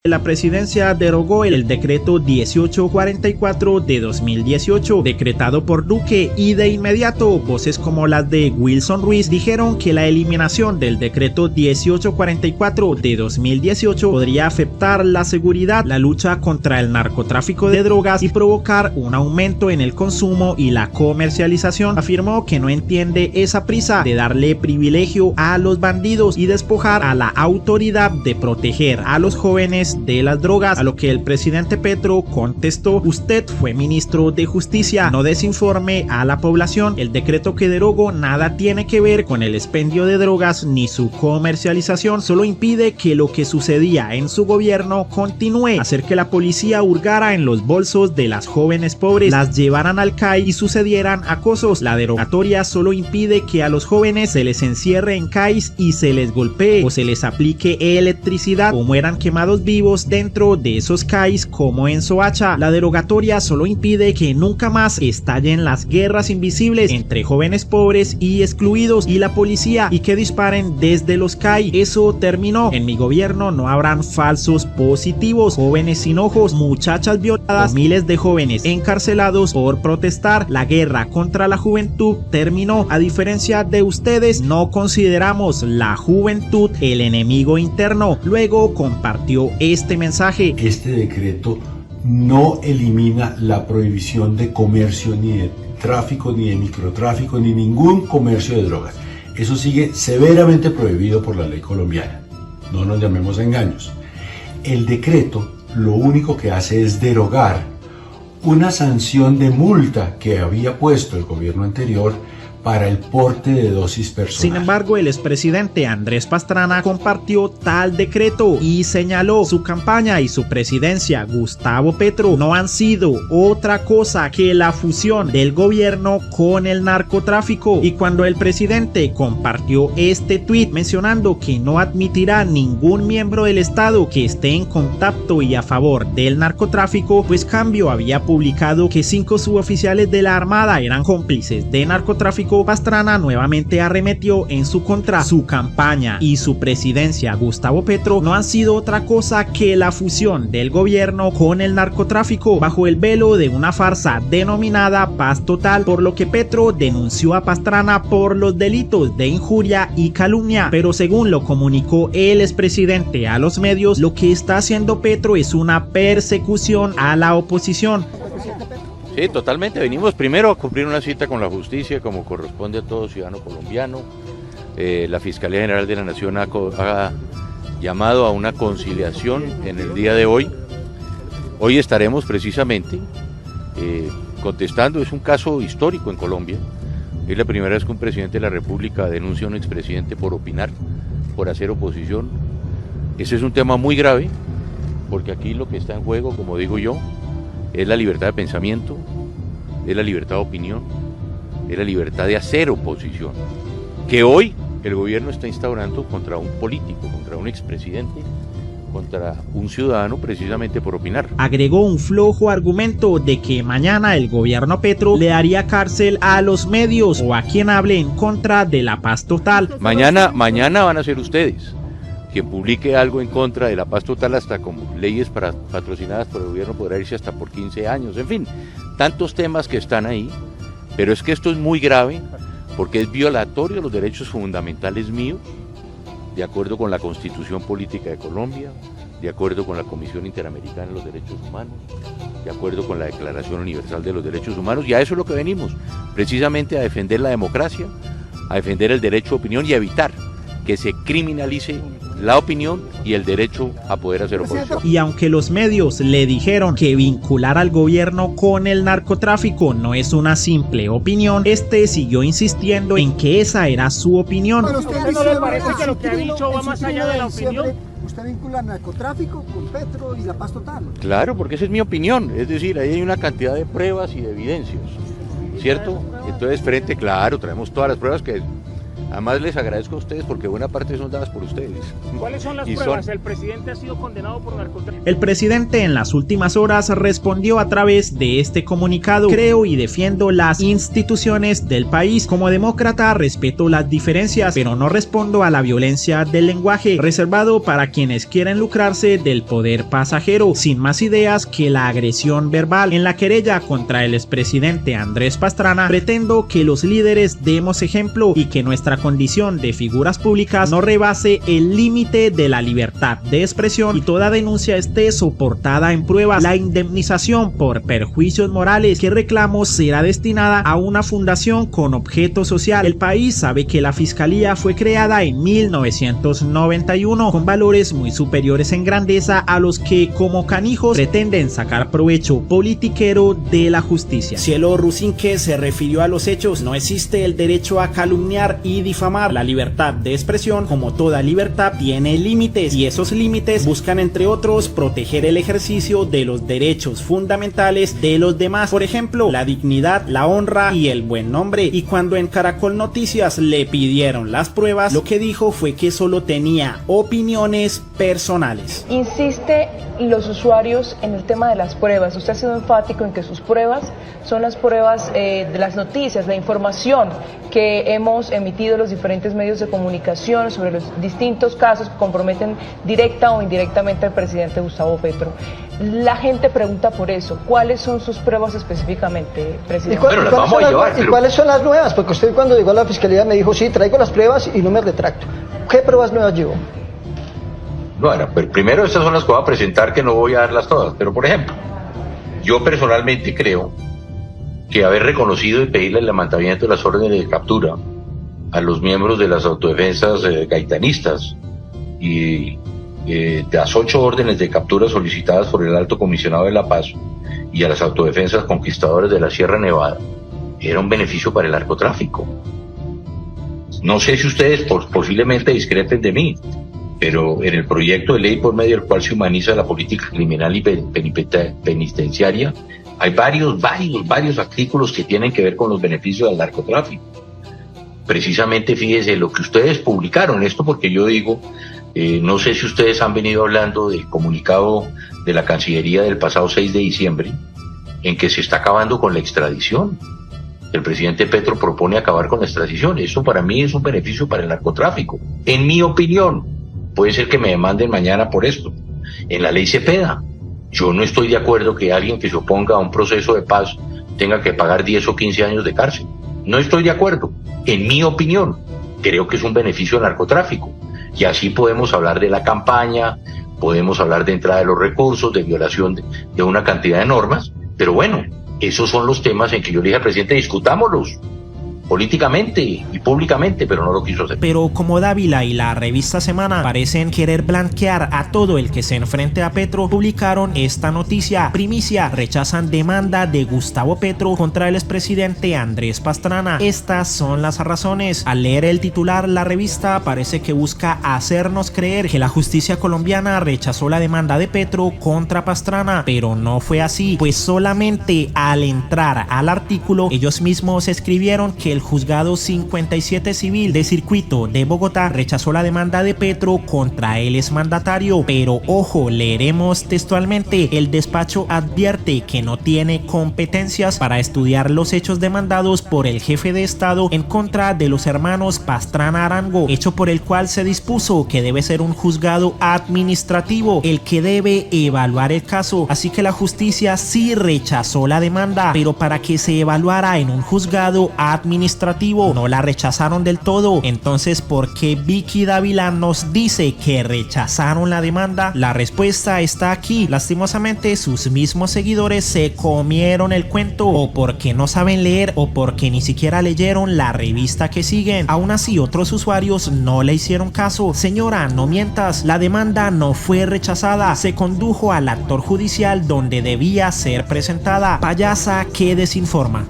La presidencia derogó el decreto 1844 de 2018, decretado por Duque, y de inmediato voces como las de Wilson Ruiz dijeron que la eliminación del decreto 1844 de 2018 podría afectar la seguridad, la lucha contra el narcotráfico de drogas y provocar un aumento en el consumo y la comercialización. Afirmó que no entiende esa prisa de darle privilegio a los bandidos y despojar a la autoridad de proteger a los jóvenes de las drogas, a lo que el presidente Petro contestó: usted fue ministro de Justicia, no desinforme a la población, el decreto que derogó nada tiene que ver con el expendio de drogas ni su comercialización, solo impide que lo que sucedía en su gobierno continúe, hacer que la policía hurgara en los bolsos de las jóvenes pobres, las llevaran al CAI y sucedieran acosos. La derogatoria solo impide que a los jóvenes se les encierre en CAIs y se les golpee o se les aplique electricidad o mueran quemados vivos dentro de esos CAIs como en Soacha. La derogatoria solo impide que nunca más estallen las guerras invisibles entre jóvenes pobres y excluidos y la policía y que disparen desde los CAI. Eso terminó. En mi gobierno no habrán falsos positivos, jóvenes sin ojos, muchachas violadas o miles de jóvenes encarcelados por protestar. La guerra contra la juventud terminó. A diferencia de ustedes, no consideramos la juventud el enemigo interno. Luego compartió este mensaje. Este decreto no elimina la prohibición de comercio, ni de tráfico, ni de microtráfico, ni ningún comercio de drogas. Eso sigue severamente prohibido por la ley colombiana. No nos llamemos a engaños. El decreto lo único que hace es derogar una sanción de multa que había puesto el gobierno anterior para el porte de dosis personal. Sin embargo, el expresidente Andrés Pastrana compartió tal decreto y señaló: su campaña y su presidencia, Gustavo Petro, no han sido otra cosa que la fusión del gobierno con el narcotráfico. Y cuando el presidente compartió este tuit mencionando que no admitirá ningún miembro del Estado que esté en contacto y a favor del narcotráfico, pues Cambio había publicado que 5 suboficiales de la Armada eran cómplices de narcotráfico, Pastrana nuevamente arremetió en su contra. Su campaña y su presidencia, Gustavo Petro, no han sido otra cosa que la fusión del gobierno con el narcotráfico bajo el velo de una farsa denominada Paz Total, por lo que Petro denunció a Pastrana por los delitos de injuria y calumnia. Pero según lo comunicó el expresidente a los medios, lo que está haciendo Petro es una persecución a la oposición. Sí, totalmente. Venimos primero a cumplir una cita con la justicia como corresponde a todo ciudadano colombiano. La Fiscalía General de la Nación ha llamado a una conciliación en el día de hoy. Hoy estaremos precisamente contestando. Es un caso histórico en Colombia. Es la primera vez que un presidente de la República denuncia a un expresidente por opinar, por hacer oposición. Ese es un tema muy grave, porque aquí lo que está en juego, como digo yo, es la libertad de pensamiento, es la libertad de opinión, es la libertad de hacer oposición, que hoy el gobierno está instaurando contra un político, contra un expresidente, contra un ciudadano, precisamente por opinar. Agregó un flojo argumento de que mañana el gobierno Petro le daría cárcel a los medios o a quien hable en contra de la paz total. Mañana van a ser ustedes quien publique algo en contra de la paz total, hasta como leyes patrocinadas por el gobierno podrá irse hasta por 15 años, en fin, tantos temas que están ahí, pero es que esto es muy grave porque es violatorio de los derechos fundamentales míos, de acuerdo con la Constitución Política de Colombia, de acuerdo con la Comisión Interamericana de los Derechos Humanos, de acuerdo con la Declaración Universal de los Derechos Humanos, y a eso es lo que venimos, precisamente a defender la democracia, a defender el derecho a opinión y a evitar que se criminalice la opinión y el derecho a poder hacer oposición. Y aunque los medios le dijeron que vincular al gobierno con el narcotráfico no es una simple opinión, este siguió insistiendo en que esa era su opinión. ¿A usted no le parece que lo que ha dicho va más allá de la opinión? ¿Usted vincula narcotráfico con Petro y la paz total? Claro, porque esa es mi opinión, es decir, ahí hay una cantidad de pruebas y de evidencias, ¿cierto? Entonces, frente, claro, traemos todas las pruebas que Además les agradezco a ustedes porque buena parte son dadas por ustedes. ¿Cuáles son las Y pruebas? El presidente ha sido condenado por narcotráfico. El presidente en las últimas horas respondió a través de este comunicado: creo y defiendo las instituciones del país. Como demócrata respeto las diferencias, pero no respondo a la violencia del lenguaje reservado para quienes quieren lucrarse del poder pasajero. Sin más ideas que la agresión verbal. En la querella contra el expresidente Andrés Pastrana, pretendo que los líderes demos ejemplo y que nuestra condición de figuras públicas no rebase el límite de la libertad de expresión y toda denuncia esté soportada en pruebas. La indemnización por perjuicios morales que reclamo será destinada a una fundación con objeto social. El país sabe que la Fiscalía fue creada en 1991 con valores muy superiores en grandeza a los que como canijos pretenden sacar provecho politiquero de la justicia. Cielo Rusinque se refirió a los hechos. No existe el derecho a calumniar y difamar. La libertad de expresión, como toda libertad, tiene límites y esos límites buscan, entre otros, proteger el ejercicio de los derechos fundamentales de los demás, por ejemplo, la dignidad, la honra y el buen nombre. Y cuando en Caracol Noticias le pidieron las pruebas, lo que dijo fue que solo tenía opiniones personales. Insiste los usuarios en el tema de las pruebas. Usted ha sido enfático en que sus pruebas son las pruebas de las noticias, la información que hemos emitido los diferentes medios de comunicación sobre los distintos casos que comprometen directa o indirectamente al presidente Gustavo Petro. La gente pregunta por eso. ¿Cuáles son sus pruebas específicamente, presidente? ¿Y cuáles son las nuevas? Porque usted cuando llegó a la Fiscalía me dijo, sí, traigo las pruebas y no me retracto. ¿Qué pruebas nuevas llevó? Bueno, pues primero estas son las que voy a presentar, que no voy a darlas todas, pero por ejemplo, yo personalmente creo que haber reconocido y pedirle el levantamiento de las órdenes de captura a los miembros de las autodefensas gaitanistas y de las 8 órdenes de captura solicitadas por el Alto Comisionado de la Paz y a las autodefensas conquistadores de la Sierra Nevada era un beneficio para el narcotráfico. No sé si ustedes posiblemente discrepen de mí, pero en el proyecto de ley por medio del cual se humaniza la política criminal y penitenciaria hay varios artículos que tienen que ver con los beneficios del narcotráfico. Precisamente fíjense lo que ustedes publicaron, esto porque yo digo, no sé si ustedes han venido hablando del comunicado de la Cancillería del pasado 6 de diciembre, en que se está acabando con la extradición. El presidente Petro propone acabar con la extradición. Esto para mí es un beneficio para el narcotráfico, en mi opinión. Puede ser que me demanden mañana por esto. En la ley Cepeda, yo no estoy de acuerdo que alguien que se oponga a un proceso de paz tenga que pagar 10 o 15 años de cárcel. No estoy de acuerdo. En mi opinión, creo que es un beneficio del narcotráfico. Y así podemos hablar de la campaña, podemos hablar de entrada de los recursos, de violación de una cantidad de normas, pero bueno, esos son los temas en que yo le dije al presidente, discutámoslos políticamente y públicamente, pero no lo quiso hacer. Pero como Dávila y la revista Semana parecen querer blanquear a todo el que se enfrente a Petro, publicaron esta noticia: primicia, rechazan demanda de Gustavo Petro contra el expresidente Andrés Pastrana. Estas son las razones. Al leer el titular, la revista parece que busca hacernos creer que la justicia colombiana rechazó la demanda de Petro contra Pastrana, pero no fue así, pues solamente al entrar al artículo ellos mismos escribieron que el juzgado 57 civil de circuito de Bogotá rechazó la demanda de Petro contra el exmandatario. Pero ojo, leeremos textualmente: el despacho advierte que no tiene competencias para estudiar los hechos demandados por el jefe de Estado en contra de los hermanos Pastrana Arango, hecho por el cual se dispuso que debe ser un juzgado administrativo el que debe evaluar el caso. Así que la justicia sí rechazó la demanda, pero para que se evaluara en un juzgado administrativo no la rechazaron del todo. Entonces, ¿por qué Vicky Dávila nos dice que rechazaron la demanda? La respuesta está aquí. Lastimosamente, sus mismos seguidores se comieron el cuento, o porque no saben leer o porque ni siquiera leyeron la revista que siguen. Aún así, otros usuarios no le hicieron caso. Señora, no mientas, la demanda no fue rechazada, se condujo al actor judicial donde debía ser presentada. Payasa que desinforma.